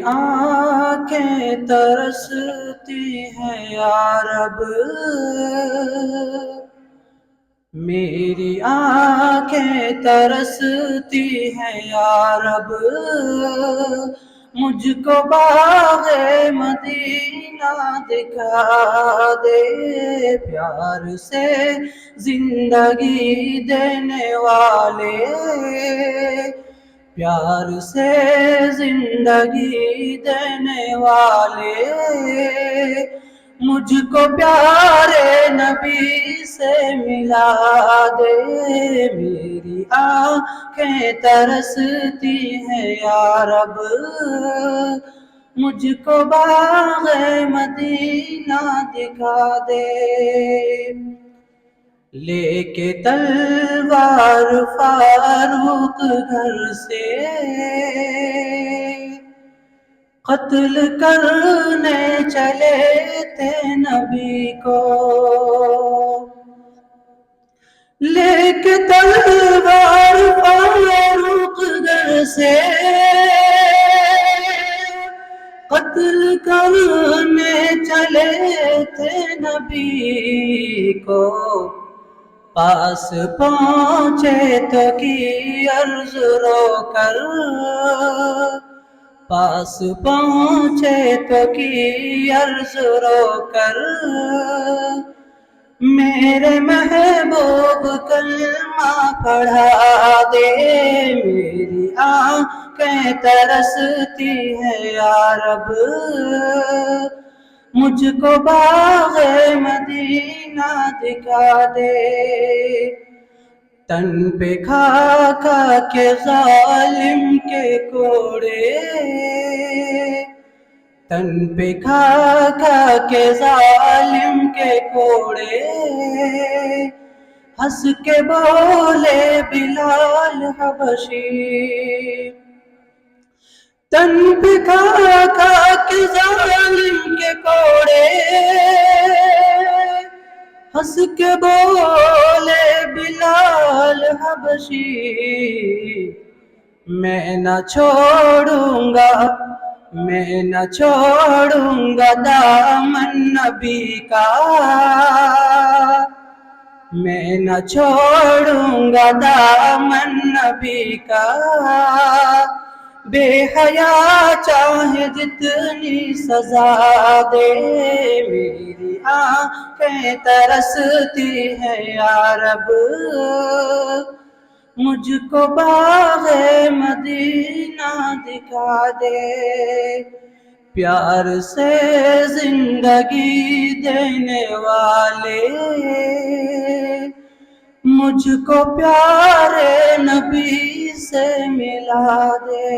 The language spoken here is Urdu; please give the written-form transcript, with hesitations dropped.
آنکھیں ترستی ہیں یا رب، میری آنکھیں ترستی ہیں یا رب، مجھ کو باغ مدینہ دکھا دے، پیار سے زندگی دینے والے، پیار سے زندگی دینے والے، مجھ کو پیارے نبی سے ملا دے، میری آنکھیں ترستی ہیں یا رب، مجھ کو باغ مدینہ دکھا دے، لے کے تلوار فاروق گھر سے قتل کرنے چلے تھے نبی کو، لے کے تلوار فاروق گھر سے قتل کرنے چلے تھے نبی کو، پاس پہنچے تو کی عرض رو کر، پاس پہنچے تو کی عرض رو کر، میرے محبوب کلمہ پڑھا دے، میری آنکھیں ترستی ہیں یا رب، مجھ کو باغ مدینہ دکھا دے، تن پہ کھا کھا کے ظالم کے کوڑے، تن پہ کھا کھا کے ظالم کے کوڑے، ہنس کے بولے بلال حبشی، تن پہ کھا کھا کے ظالم کے کوڑے، ہنس کے بولے بلال حبشی، میں نہ چھوڑوں گا، میں نہ چھوڑوں گا دامن نبی کا، میں نہ چھوڑوں گا دامن نبی کا، بے حیا چاہے جتنی سزا دے، میری آنکھیں ترستی ہیں یا رب، مجھ کو باغ مدینہ دکھا دے، پیار سے زندگی دینے والے، مجھ کو پیارے نبی سے ملا دے۔